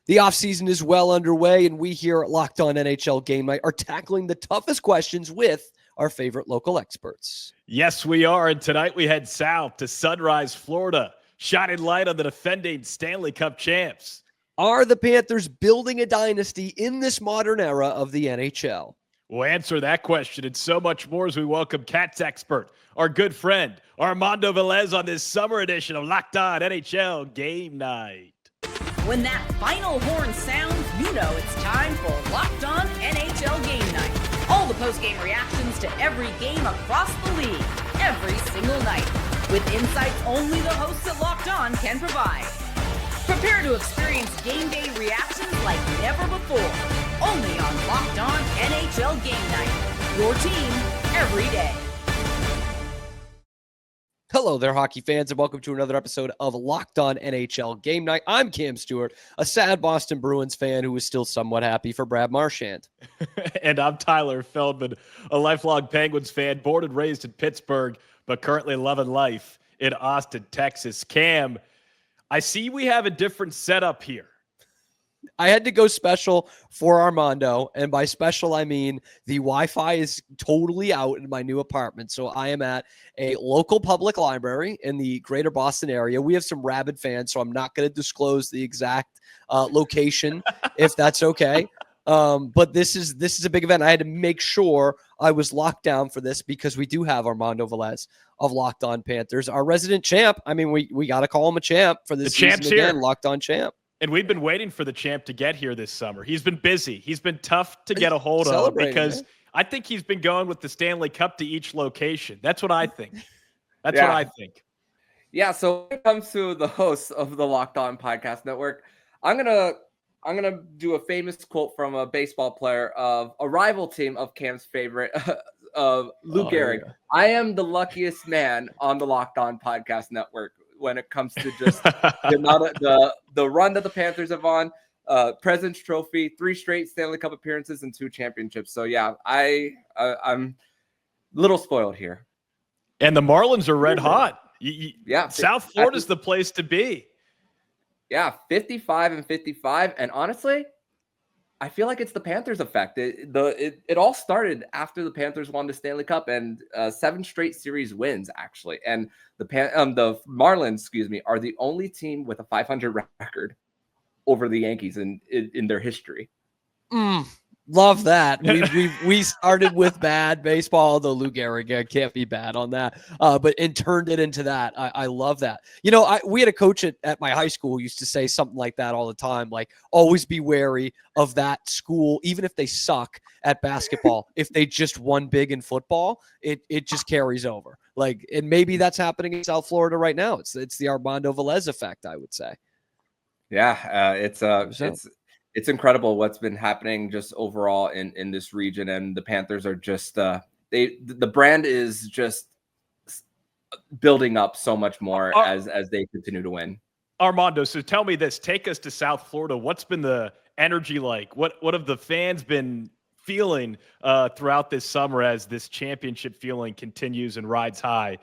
The offseason is well underway, and we here at Locked On NHL Game Night are tackling the toughest questions with our favorite local experts. Yes, we are. And tonight we head south to Sunrise, Florida, shining light on the defending Stanley Cup champs. Are the Panthers building a dynasty in this modern era of the NHL? We'll answer that question and so much more as we welcome Cats expert, our good friend, Armando Velez, on this summer edition of Locked On NHL Game Night. When that final horn sounds, you know it's time for Locked On NHL Game Night. All the post-game reactions to every game across the league, every single night, with insights only the hosts at Locked On can provide. Prepare to experience game day reactions like never before, only on Locked On NHL Game Night. Your team every day. Hello there, hockey fans, and welcome to another episode of Locked On NHL Game Night. I'm Cam Stuart, a sad Boston Bruins fan who is still somewhat happy for Brad Marchand. And I'm Tyler Feldman, a lifelong Penguins fan, born and raised in Pittsburgh, but currently loving life in Austin, Texas. Cam, I see we have a different setup here. I had to go special for Armando, and by special, I mean the Wi-Fi is totally out in my new apartment. So I am at a local public library in the greater Boston area. We have some rabid fans, so I'm not going to disclose the exact location, if that's okay. But this is a big event. I had to make sure I was locked down for this because we do have Armando Velez of Locked On Panthers, our resident champ. I mean, we got to call him a champ for this season again, Locked On champ. And we've been waiting for the champ to get here this summer. He's been busy. He's been tough to get a hold of because I think he's been going with the Stanley Cup to each location. That's what I think. That's what I think. Yeah, so when it comes to the hosts of the Locked On Podcast Network, I'm gonna do a famous quote from a baseball player of a rival team of Cam's favorite, Lou Gehrig. Yeah. I am the luckiest man on the Locked On Podcast Network when it comes to just the amount of the run that the Panthers have on, President's Trophy, 3 straight Stanley Cup appearances, and 2 championships. So yeah, I'm a little spoiled here. And the Marlins are red hot. Yeah, South Florida's the place to be. Yeah, 55-55, and honestly, I feel like it's the Panthers effect. It all started after the Panthers won the Stanley Cup and 7 straight series wins, actually. And the Marlins, are the only team with a 500 record over the Yankees in their history. Love that. We started with bad baseball, though Lou Gehrig can't be bad on that, but turned it into that. I love that. You know, we had a coach at my high school who used to say something like that all the time, like always be wary of that school, even if they suck at basketball. If they just won big in football, it just carries over. Like, and maybe that's happening in South Florida right now. It's the Armando Velez effect, I would say. Yeah, it's incredible what's been happening just overall in this region, and the Panthers are just the brand is just building up so much more as they continue to win. Armando, so tell me this: take us to South Florida. What's been the energy like? What have the fans been feeling throughout this summer as this championship feeling continues and rides high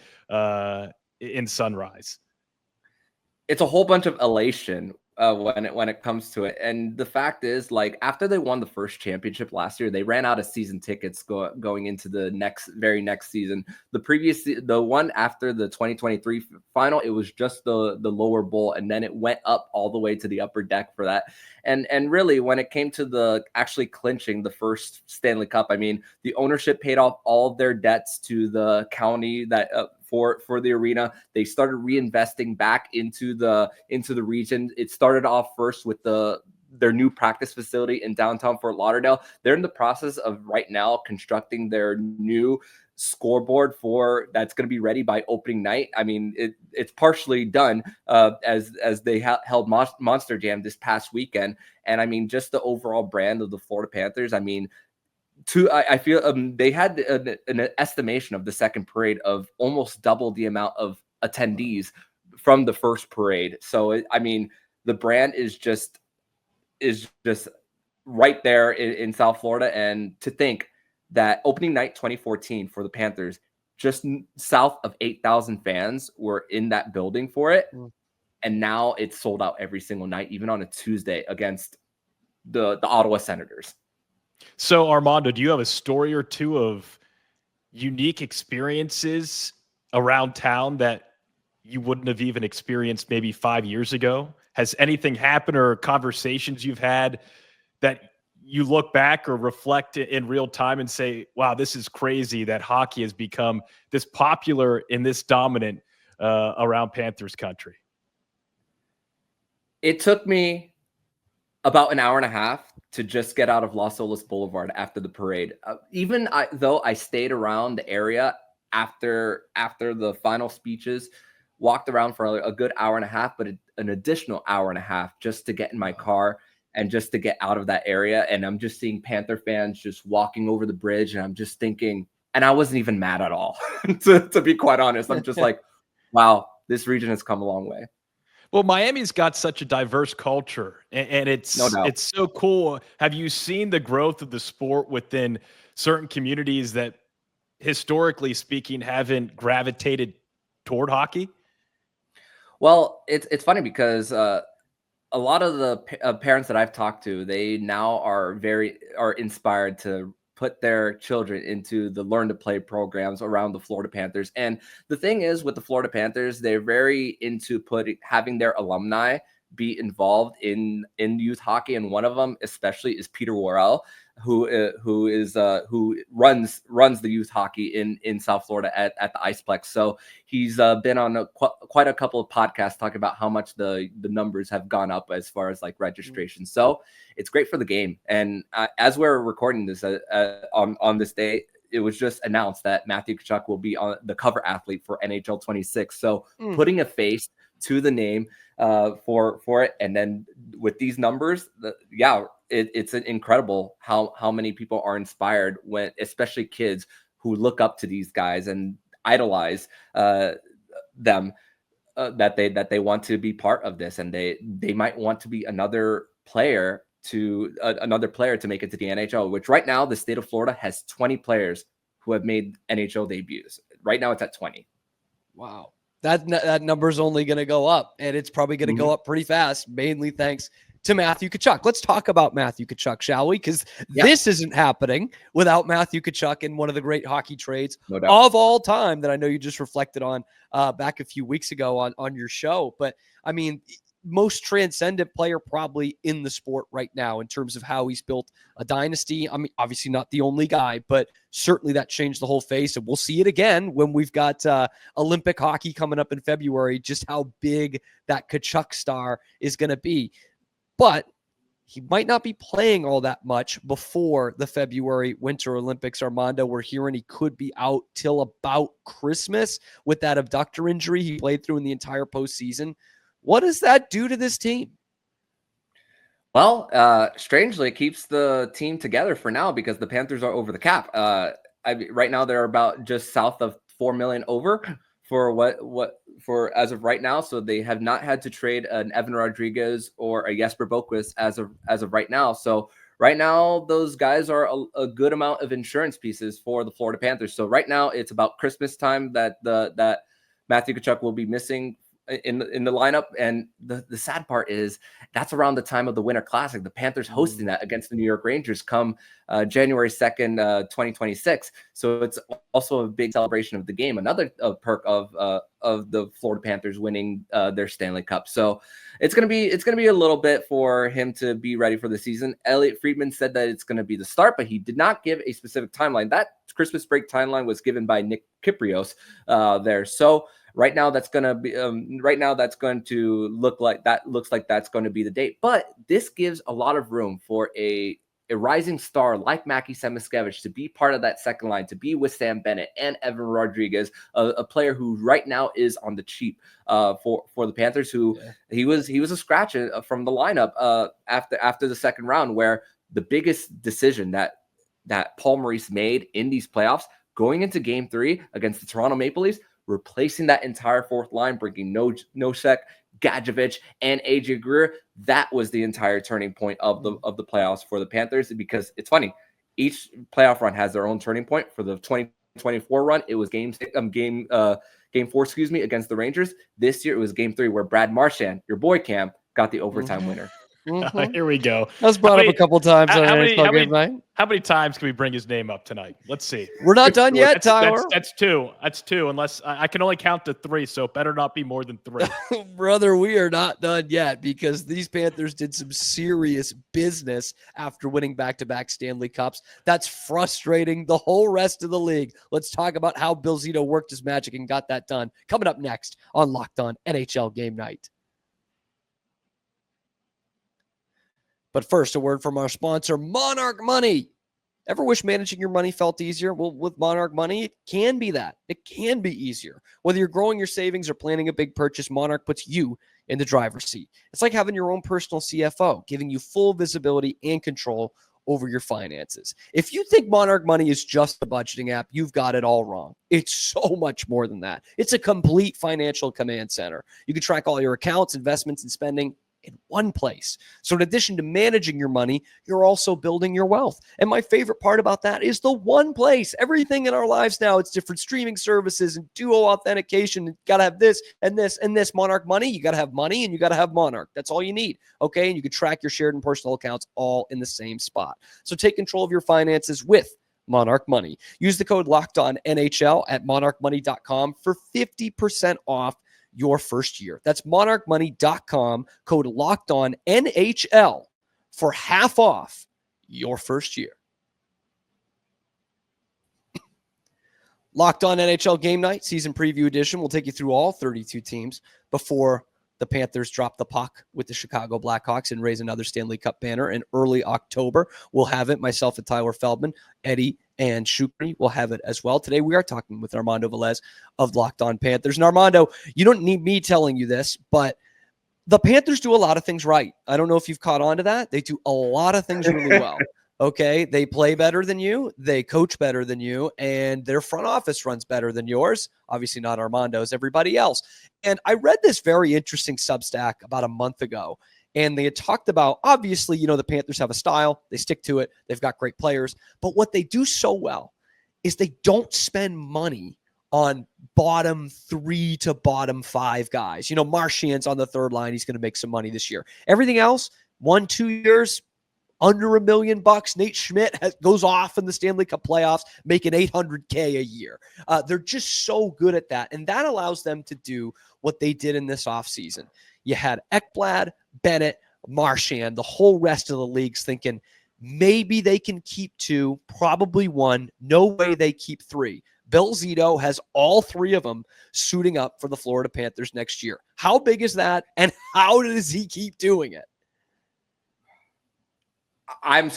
in Sunrise? It's a whole bunch of elation. When it comes to it. And the fact is, like, after they won the first championship last year, they ran out of season tickets going into the very next season. The one after the 2023 final, it was just the lower bowl, and then it went up all the way to the upper deck for that. And really, when it came to the actually clinching the first Stanley Cup, I mean, the ownership paid off all of their debts to the county that for the arena. They started reinvesting back into the region. It started off first with their new practice facility in downtown Fort Lauderdale. They're in the process of right now constructing their new scoreboard that's going to be ready by opening night. I mean, it's partially done as they held Monster Jam this past weekend. And I mean, just the overall brand of the Florida Panthers, I mean, I feel they had an estimation of the second parade of almost double the amount of attendees from the first parade. So, I mean, the brand is just right there in South Florida. And to think that opening night 2014 for the Panthers, just south of 8,000 fans were in that building for it. and now it's sold out every single night, even on a Tuesday against the Ottawa Senators. So, Armando, do you have a story or two of unique experiences around town that you wouldn't have even experienced maybe 5 years ago? Has anything happened or conversations you've had that you look back or reflect in real time and say, wow, this is crazy that hockey has become this popular and this dominant around Panthers country? It took me about an hour and a half to just get out of Los Olas Boulevard after the parade. Though I stayed around the area after the final speeches, walked around for a good hour and a half, but an additional hour and a half just to get in my car and just to get out of that area. And I'm just seeing Panther fans just walking over the bridge, and I'm just thinking, and I wasn't even mad at all, to be quite honest. I'm just like, wow, this region has come a long way. Well, Miami's got such a diverse culture, and it's so cool. Have you seen the growth of the sport within certain communities that, historically speaking, haven't gravitated toward hockey? Well, it's funny because a lot of the parents that I've talked to, they now are inspired to put their children into the learn to play programs around the Florida Panthers. And the thing is, with the Florida Panthers, they're very into having their alumni be involved in youth hockey. And one of them especially is Peter Worrell, who runs the youth hockey in South Florida at the Iceplex. So he's been on quite a couple of podcasts talking about how much the numbers have gone up as far as like registration. So it's great for the game. And as we're recording this on this day, it was just announced that Matthew Tkachuk will be on the cover athlete for NHL 26. So putting a face to the name for it, and then with these numbers, it's incredible how many people are inspired, when especially kids who look up to these guys and idolize them, that they want to be part of this, and they might want to be another player to make it to the NHL, which right now the state of Florida has 20 players who have made NHL debuts. Right now it's at 20. Wow. That number is only going to go up, and it's probably going to go up pretty fast, mainly thanks to Matthew Tkachuk. Let's talk about Matthew Tkachuk, shall we? Because this isn't happening without Matthew Tkachuk in one of the great hockey trades of all time that I know you just reflected on back a few weeks ago on your show. But, I mean, most transcendent player probably in the sport right now in terms of how he's built a dynasty. I mean, obviously not the only guy, but certainly that changed the whole face. And we'll see it again when we've got Olympic hockey coming up in February, just how big that Tkachuk star is going to be. But he might not be playing all that much before the February Winter Olympics. Armando, we're hearing he could be out till about Christmas with that abductor injury he played through in the entire postseason. What does that do to this team? Well, strangely, it keeps the team together for now because the Panthers are over the cap. Right now, they're about just south of $4 million over for as of right now. So they have not had to trade an Evan Rodriguez or a Jesper Boquist as of right now. So right now, those guys are a good amount of insurance pieces for the Florida Panthers. So right now, it's about Christmas time that Matthew Tkachuk will be missing in the lineup. And the sad part is that's around the time of the Winter Classic. The Panthers hosting that against the New York Rangers come January 2nd, 2026. So it's also a big celebration of the game. Another perk of the Florida Panthers winning their Stanley Cup. So it's gonna be a little bit for him to be ready for the season. Elliot Friedman said that it's gonna be the start, but he did not give a specific timeline. That Christmas break timeline was given by Nick Kyprios there. So right now, that's going to look like that. Looks like that's going to be the date. But this gives a lot of room for a rising star like Mackie Samoskevich to be part of that second line, to be with Sam Bennett and Evan Rodriguez, a player who right now is on the cheap for the Panthers. He was a scratch from the lineup after the second round, where the biggest decision that Paul Maurice made in these playoffs, going into Game 3 against the Toronto Maple Leafs, replacing that entire fourth line, bringing Nosek, Gadjevich, and AJ Greer. That was the entire turning point of the playoffs for the Panthers, because it's funny. Each playoff run has their own turning point. For the 2024 run, it was game 4, against the Rangers. This year, it was game 3 where Brad Marchand, your boy Cam, got the overtime winner. Here we go. That was brought up a couple times on NHL game night. How many times can we bring his name up tonight? Let's see. We're not done yet, Tyler. That's two. That's two, unless I can only count to 3, so it better not be more than 3. Brother, we are not done yet because these Panthers did some serious business after winning back-to-back Stanley Cups. That's frustrating the whole rest of the league. Let's talk about how Bill Zito worked his magic and got that done. Coming up next on Locked On NHL Game Night. But first, a word from our sponsor, Monarch Money. Ever wish managing your money felt easier? Well, with Monarch Money, it can be that. It can be easier. Whether you're growing your savings or planning a big purchase, Monarch puts you in the driver's seat. It's like having your own personal CFO, giving you full visibility and control over your finances. If you think Monarch Money is just a budgeting app, you've got it all wrong. It's so much more than that. It's a complete financial command center. You can track all your accounts, investments, and spending in one place. So in addition to managing your money, you're also building your wealth. And my favorite part about that is the one place. Everything in our lives now, it's different streaming services and duo authentication. You got to have this and this and this. Monarch Money, you got to have money and you got to have Monarch. That's all you need. Okay. And you can track your shared and personal accounts all in the same spot. So take control of your finances with Monarch Money. Use the code LOCKEDONNHL at monarchmoney.com for 50% off your first year. That's monarchmoney.com, code LOCKEDONNHL for half off your first year. Locked On NHL Game Night, season preview edition. We'll take you through all 32 teams before the Panthers drop the puck with the Chicago Blackhawks and raise another Stanley Cup banner in early October. We'll have it, myself and Tyler Feldman, Eddie and Shukri will have it as well. Today we are talking with Armando Velez of Locked On Panthers. And Armando, you don't need me telling you this, but the Panthers do a lot of things right. I don't know if you've caught on to that. They do a lot of things really well. Okay, they play better than you, they coach better than you, and their front office runs better than yours. Obviously not Armando's, everybody else. And I read this very interesting Substack about a month ago, and they had talked about, obviously, you know, the Panthers have a style, they stick to it, they've got great players, but what they do so well is they don't spend money on bottom 3 to bottom 5 guys. You know, Marchand's on the third line, he's going to make some money this year. Everything else, 1-2 years, under $1 million. Nate Schmidt goes off in the Stanley Cup playoffs, making $800K a year. They're just so good at that. And that allows them to do what they did in this offseason. You had Ekblad, Bennett, Marchand, the whole rest of the league's thinking maybe they can keep 2, probably 1. No way they keep 3. Bill Zito has all 3 of them suiting up for the Florida Panthers next year. How big is that? And how does he keep doing it? I'm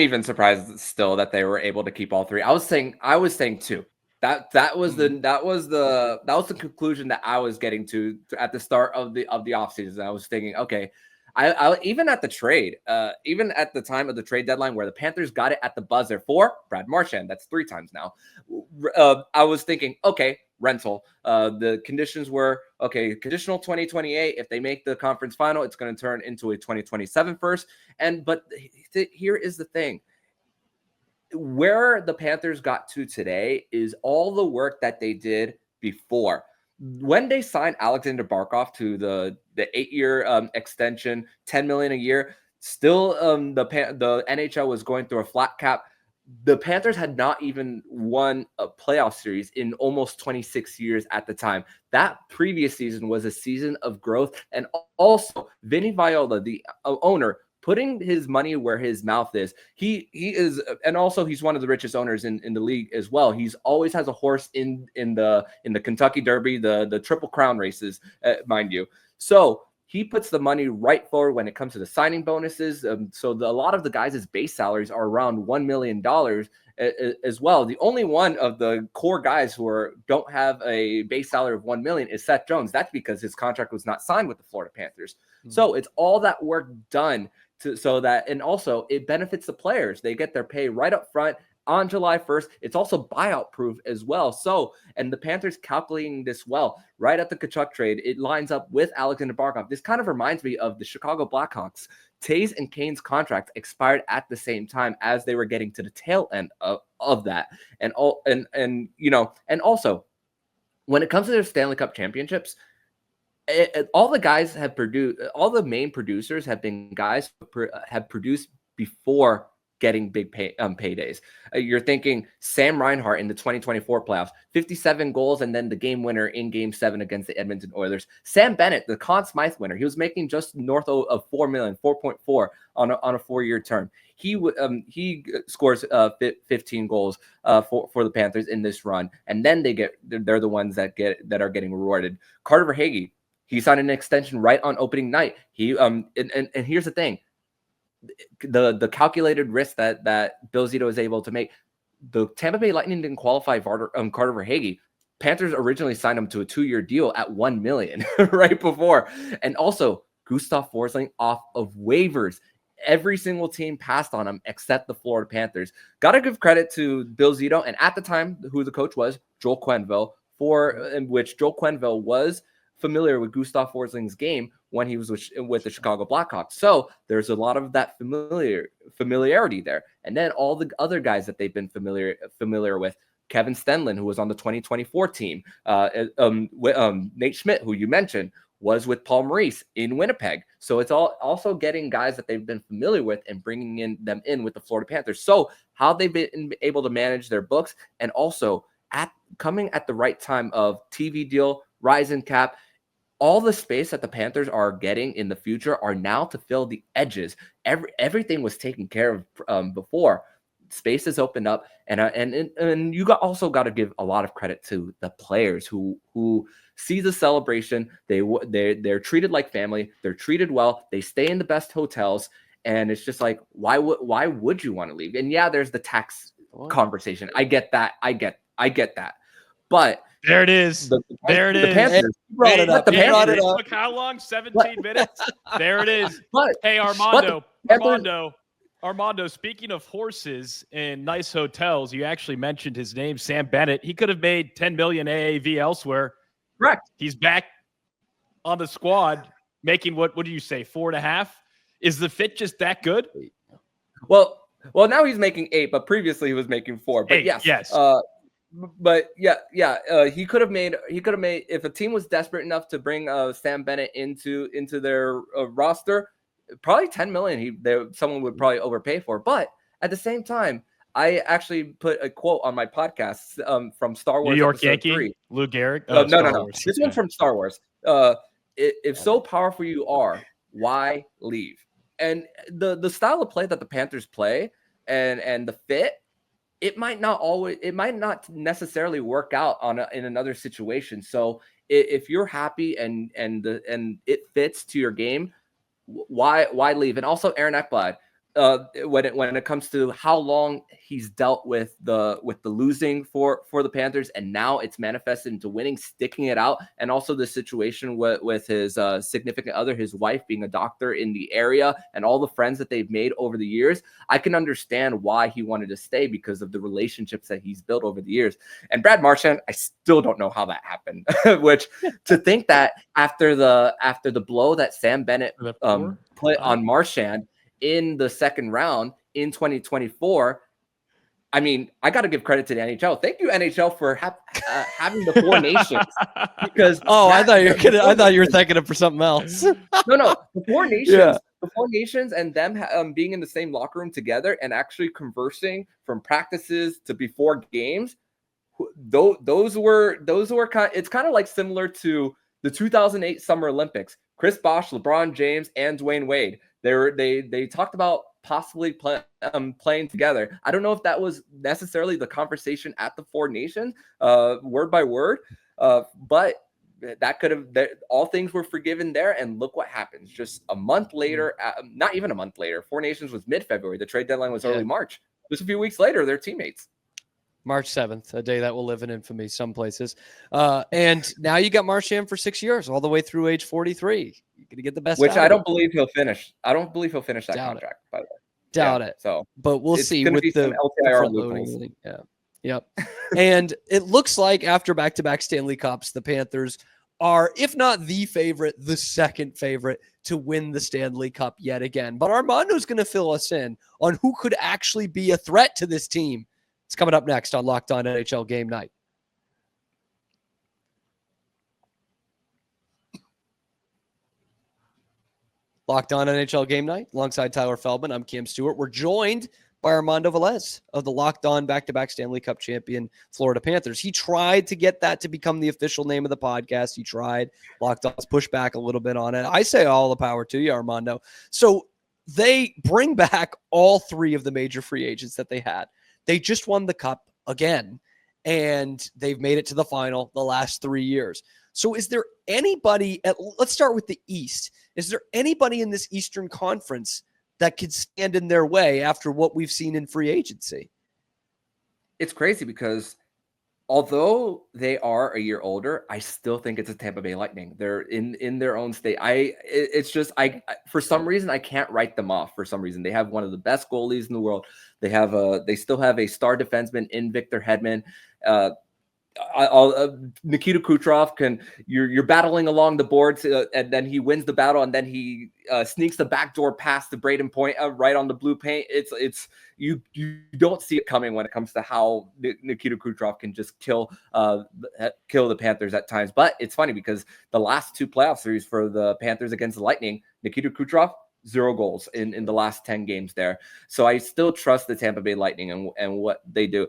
even surprised still that they were able to keep all 3. I was saying 2. That was the conclusion that I was getting to at the start of the offseason. I was thinking, okay, I even at the trade, even at the time of the trade deadline where the Panthers got it at the buzzer for Brad Marchand, that's 3 times now. I was thinking, okay, rental. The conditions were, okay, conditional 2028. If they make the conference final, it's going to turn into a 2027 first. But here is the thing. Where the Panthers got to today is all the work that they did before. When they signed Alexander Barkov to the 8-year extension, $10 million a year, still the NHL was going through a flat cap. The Panthers had not even won a playoff series in almost 26 years at the time. That previous season was a season of growth. And also, Vinny Viola, the owner, putting his money where his mouth is. He is, and also he's one of the richest owners in the league as well. He's always has a horse in the Kentucky Derby, the Triple Crown races, mind you. So he puts the money right forward when it comes to the signing bonuses. A lot of the guys' base salaries are around $1 million as well. The only one of the core guys who don't have a base salary of $1 million is Seth Jones. That's because his contract was not signed with the Florida Panthers. Mm-hmm. So it's all that work done so that, and also it benefits the players. They get their pay right up front on July 1st. It's also buyout proof as well. So, and the Panthers calculating this well, right at the Tkachuk trade, it lines up with Alexander Barkov. This kind of reminds me of the Chicago Blackhawks. Taves and Kane's contracts expired at the same time as they were getting to the tail end of that. And also when it comes to their Stanley Cup championships, all the guys have produced, all the main producers have been guys who have produced before getting big paydays. You're thinking Sam Reinhart in the 2024 playoffs, 57 goals, and then the game winner in Game 7 against the Edmonton Oilers. Sam Bennett, the Conn Smythe winner, he was making just north of 4 million, 4.4 on a 4-year term. He scores 15 goals for the Panthers in this run, and then they're the ones that are getting rewarded. Carter Verhaeghe, he signed an extension right on opening night. He and here's the thing. The calculated risk that Bill Zito is able to make, the Tampa Bay Lightning didn't qualify Carter Verhaeghe. Panthers originally signed him to a 2-year deal at $1 million right before. And also Gustav Forsling off of waivers. Every single team passed on him except the Florida Panthers. Got to give credit to Bill Zito, and at the time, who the coach was, Joel Quenneville, in which Joel Quenneville was familiar with Gustav Forsling's game when he was with the Chicago Blackhawks. So there's a lot of that familiarity there. And then all the other guys that they've been familiar with, Kevin Stenlund, who was on the 2024 team, Nate Schmidt, who you mentioned, was with Paul Maurice in Winnipeg. So it's also getting guys that they've been familiar with and bringing them in with the Florida Panthers. So how they've been able to manage their books, and also coming at the right time of TV deal, rise in cap, all the space that the Panthers are getting in the future are now to fill the edges. Everything was taken care of before. Space has opened up, and you also got to give a lot of credit to the players who see the celebration. They're treated like family. They're treated well. They stay in the best hotels, and it's just like, why would you want to leave? And yeah, there's the tax conversation. I get that. But there it is. There it is. The Panthers brought it up. It took how long? 17 minutes? There it is. Hey, Armando, speaking of horses and nice hotels, you actually mentioned his name, Sam Bennett. He could have made 10 million AAV elsewhere. Correct. He's back on the squad making what do you say, 4.5? Is the fit just that good? Well, now he's making 8, but previously he was making 4. But 8, yes. But he could have made if a team was desperate enough to bring Sam Bennett into their roster, probably 10 million someone would probably overpay for. But at the same time, I actually put a quote on my podcast from Star Wars New York Episode Yankee 3. Lou Gehrig. No. This one's from Star Wars. If so powerful you are, why leave? And the style of play that the Panthers play and the fit, it might not necessarily work out in another situation. So if you're happy and it fits to your game, why leave? And also Aaron Ekblad, when it comes to how long he's dealt with the losing for the Panthers, and now it's manifested into winning, sticking it out, and also the situation with his significant other, his wife being a doctor in the area, and all the friends that they've made over the years, I can understand why he wanted to stay because of the relationships that he's built over the years. And Brad Marchand, I still don't know how that happened. Which to think that after the blow that Sam Bennett put on Marchand in the second round in 2024, I mean, I got to give credit to the NHL. Thank you, NHL, for having the 4 nations. Because I thought you were thinking of for something else. No, the 4 nations, the 4 nations, and them being in the same locker room together and actually conversing from practices to before games. Those were it's kind of like similar to the 2008 Summer Olympics. Chris Bosh, LeBron James, and Dwayne Wade. They talked about possibly playing together. I don't know if that was necessarily the conversation at the 4 Nations, word by word, but that could have. All things were forgiven there, and look what happens. Just a month later, not even a month later. 4 Nations was mid-February. The trade deadline was early March. Just a few weeks later, they're teammates. March 7th, a day that will live in infamy some places. And now you got Marchand for 6 years, all the way through age 43. You're going to get the best. Which I don't believe he'll finish. I don't believe he'll finish that contract, by the way. Doubt it. So, but we'll see with the LTIR front loopholes. loading. Yeah. Yep. And it looks like after back-to-back Stanley Cups, the Panthers are, if not the favorite, the second favorite to win the Stanley Cup yet again. But Armando's going to fill us in on who could actually be a threat to this team. It's coming up next on Locked On NHL Game Night. Locked On NHL Game Night alongside Tyler Feldman. I'm Cam Stuart. We're joined by Armando Velez of the Locked On back-to-back Stanley Cup champion Florida Panthers. He tried to get that to become the official name of the podcast. He tried. Locked On's pushed back a little bit on it. I say all the power to you, Armando. So they bring back all three of the major free agents that they had. They just won the Cup again, and they've made it to the final the last 3 years. So is there anybody let's start with the East. Is there anybody in this Eastern Conference that could stand in their way after what we've seen in free agency? It's crazy because although they are a year older, I still think it's a Tampa Bay Lightning. They're in their own state. It's just for some reason I can't write them off. For some reason, they have one of the best goalies in the world. They still have a star defenseman in Victor Hedman. Nikita Kucherov you're battling along the boards, and then he wins the battle, and then he sneaks the backdoor pass to Braden Point right on the blue paint. It's you don't see it coming when it comes to how Nikita Kucherov can just kill the Panthers at times. But it's funny because the last two playoff series for the Panthers against the Lightning, Nikita Kucherov 0 goals in the last 10 games there. So I still trust the Tampa Bay Lightning and what they do.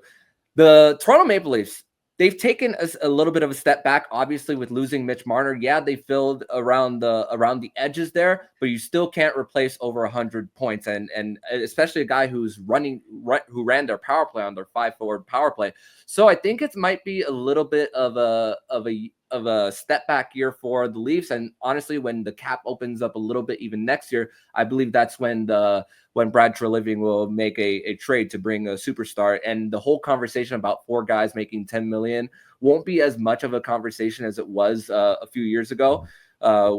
The Toronto Maple Leafs, they've taken a little bit of a step back, obviously, with losing Mitch Marner. Yeah, they filled around the edges there, but you still can't replace over 100 points, and especially a guy who ran their power play on their 5-forward power play. So I think it might be a little bit of a step back year for the Leafs. And honestly, when the cap opens up a little bit even next year, I believe that's when Brad Treliving will make a trade to bring a superstar. And the whole conversation about 4 guys making $10 million won't be as much of a conversation as it was a few years ago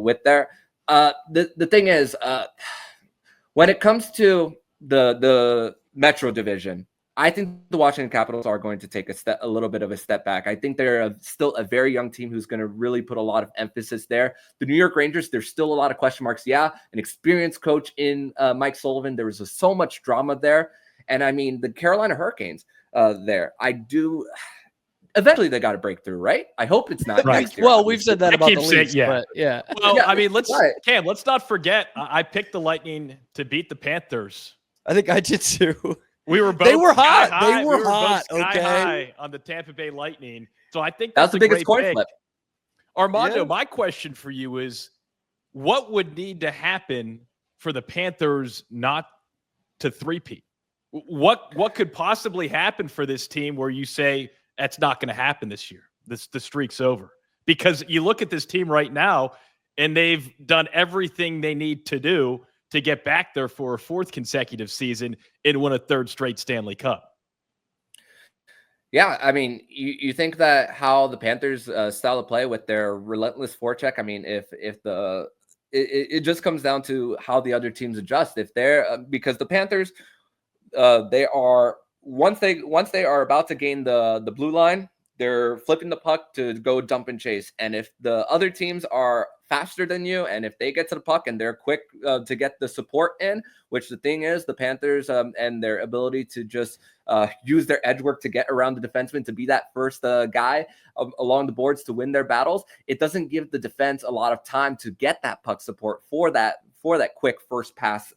with there. The thing is, when it comes to the Metro division, I think the Washington Capitals are going to take a little bit of a step back. I think they're still a very young team who's going to really put a lot of emphasis there. The New York Rangers, there's still a lot of question marks. Yeah, an experienced coach in Mike Sullivan. There was so much drama there. And I mean, the Carolina Hurricanes there. Eventually they got to break through, right? I hope it's not next year. Well, we've said that about the Leafs, but yeah. Well, yeah, I mean, let's not forget, I picked the Lightning to beat the Panthers. I think I did too. We were both They were hot. High. They were hot. Both Okay. High on the Tampa Bay Lightning. So I think that's the biggest coin pick. flip. Armando, my question for you is, what would need to happen for the Panthers not to three-peat? What could possibly happen for this team where you say that's not going to happen this year? The streak's over. Because you look at this team right now, and they've done everything they need to do to get back there for a 4th consecutive season and win a 3rd straight Stanley Cup. Yeah, I mean, you think that how the Panthers style of play with their relentless forecheck. I mean, it just comes down to how the other teams adjust. If they're because the Panthers, they are once they are about to gain the blue line, they're flipping the puck to go dump and chase. And if the other teams are faster than you, and if they get to the puck and they're quick to get the support in, which the thing is, the Panthers and their ability to just use their edge work to get around the defenseman to be that first guy along the boards to win their battles, it doesn't give the defense a lot of time to get that puck support for that quick first pass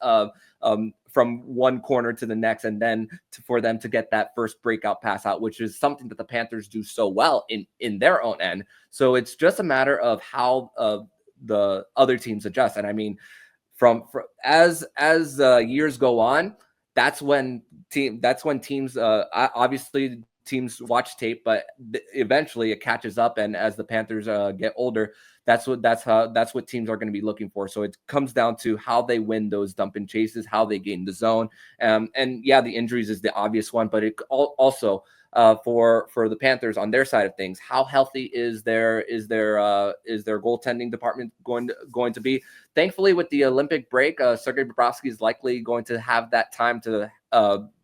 from one corner to the next, and then for them to get that first breakout pass out, which is something that the Panthers do so well in their own end. So it's just a matter of how the other teams adjust. And I mean, from as years go on, that's when teams obviously teams watch tape, but eventually it catches up. And as the Panthers get older, that's what teams are going to be looking for. So it comes down to how they win those dump and chases, how they gain the zone. And yeah, the injuries is the obvious one, but it also for the Panthers on their side of things. How healthy is their goaltending department going to be? Thankfully, with the Olympic break, Sergei Bobrovsky is likely going to have that time to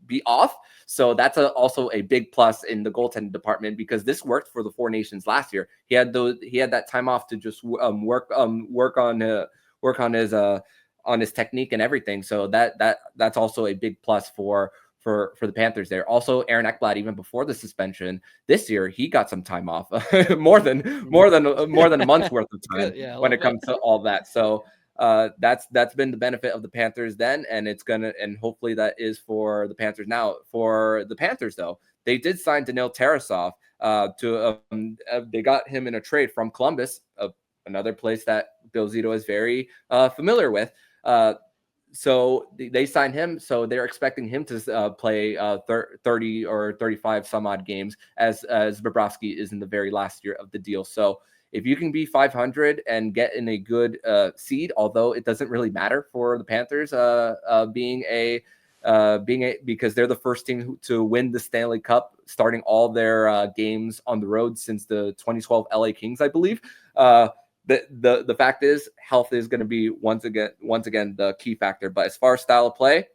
be off. So that's also a big plus in the goaltending department, because this worked for the Four Nations last year. He had that time off to just work on his technique and everything. So that's also a big plus for the Panthers there. Also, Aaron Ekblad, even before the suspension this year, he got some time off, more than a month's worth of time when it comes to all that. So that's been the benefit of the Panthers then, and hopefully that is for the Panthers now. For the Panthers, though, they did sign Daniil Tarasov they got him in a trade from Columbus, another place that Bill Zito is very familiar with. So they signed him. So they're expecting him to play 30 or 35 some odd games as Bobrovsky is in the very last year of the deal. So if you can be 500 and get in a good seed, although it doesn't really matter for the Panthers because they're the first team to win the Stanley Cup, starting all their games on the road since the 2012 LA Kings, I believe. The fact is, health is going to be once again the key factor. But as far as style of play,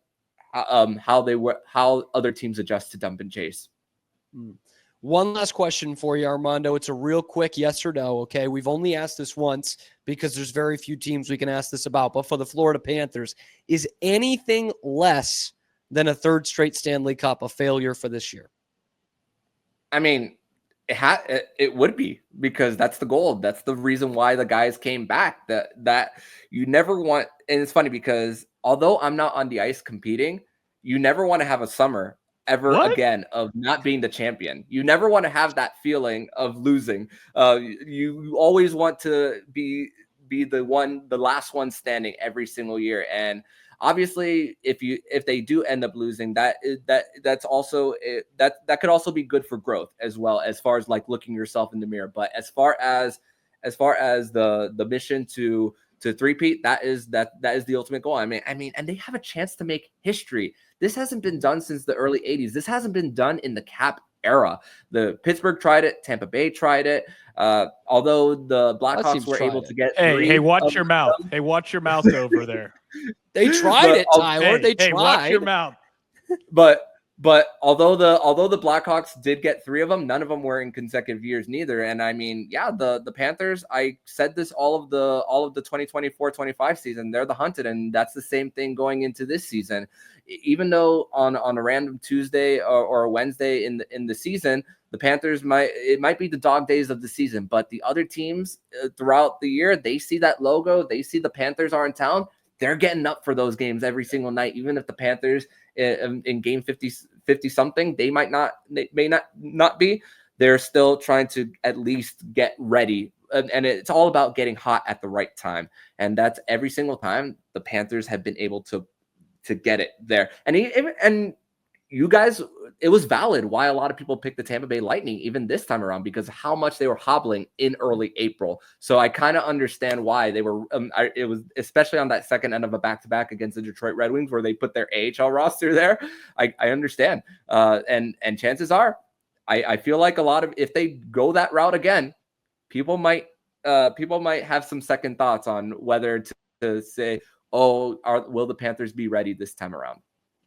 how other teams adjust to dump and chase. One last question for you, Armando. It's a real quick yes or no. Okay, we've only asked this once because there's very few teams we can ask this about. But for the Florida Panthers, is anything less than a third straight Stanley Cup a failure for this year? I mean, it would be, because that's the goal. That's the reason why the guys came back. That you never want. And it's funny because although I'm not on the ice competing, you never want to have a summer ever again of not being the champion. You never want to have that feeling of losing. You always want to be the last one standing every single year. And obviously, if they do end up losing, that could also be good for growth as well, as far as like looking yourself in the mirror. But as far as the mission to three-peat, that is the ultimate goal. I mean, and they have a chance to make history. This hasn't been done since the early 80s. This hasn't been done in the cap era. The Pittsburgh tried it. Tampa Bay tried it. Although the Blackhawks were able to get Hey, watch your mouth. Hey, watch your mouth over there. They tried it, Tyler. They tried. Hey, watch your mouth. But although the Blackhawks did get 3 of them, none of them were in consecutive years neither. And I mean, yeah, the Panthers, I said this all of the 2024-25 season, they're the hunted, and that's the same thing going into this season. Even though on a random Tuesday or a Wednesday in the season, the Panthers might be the dog days of the season, but the other teams throughout the year, they see that logo, they see the Panthers are in town, they're getting up for those games every single night. Even if the Panthers in game 50 something, they may not be, they're still trying to at least get ready. And it's all about getting hot at the right time. And that's every single time the Panthers have been able to get it there. And you guys, it was valid why a lot of people picked the Tampa Bay Lightning even this time around, because of how much they were hobbling in early April. So I kind of understand why they were. It was especially on that second end of a back-to-back against the Detroit Red Wings, where they put their AHL roster there. I understand, and chances are, I feel like if they go that route again, people might have some second thoughts on whether to say, will the Panthers be ready this time around?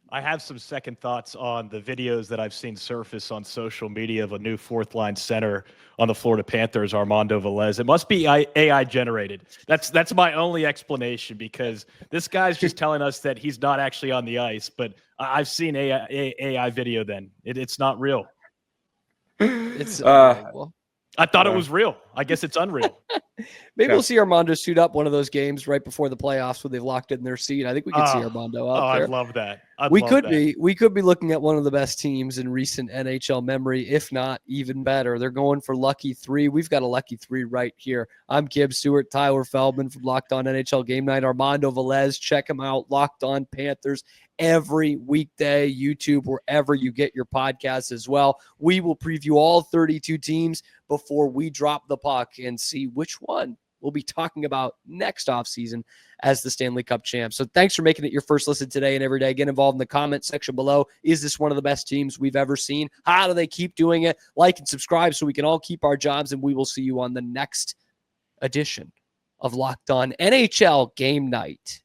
I have some second thoughts on the videos that I've seen surface on social media of a new fourth line center on the Florida Panthers, Armando Velez. It must be AI generated. That's my only explanation, because this guy's just telling us that he's not actually on the ice, but I've seen AI video then. It's not real. It's I thought it was real. I guess it's unreal. Maybe we'll see Armando suit up one of those games right before the playoffs when they've locked in their seat. I think we could see Armando out there. I'd love that. We could be looking at one of the best teams in recent NHL memory, if not even better. They're going for lucky 3. We've got a lucky 3 right here. I'm Gibb Stuart, Tyler Feldman from Locked On NHL Game Night. Armando Velez, check him out. Locked On Panthers every weekday, YouTube, wherever you get your podcasts as well. We will preview all 32 teams before we drop the puck and see which one we'll be talking about next offseason as the Stanley Cup champ. So thanks for making it your first listen today and every day. Get involved in the comment section below. Is this one of the best teams we've ever seen? How do they keep doing it? Like and subscribe so we can all keep our jobs, and we will see you on the next edition of Locked On NHL Game Night.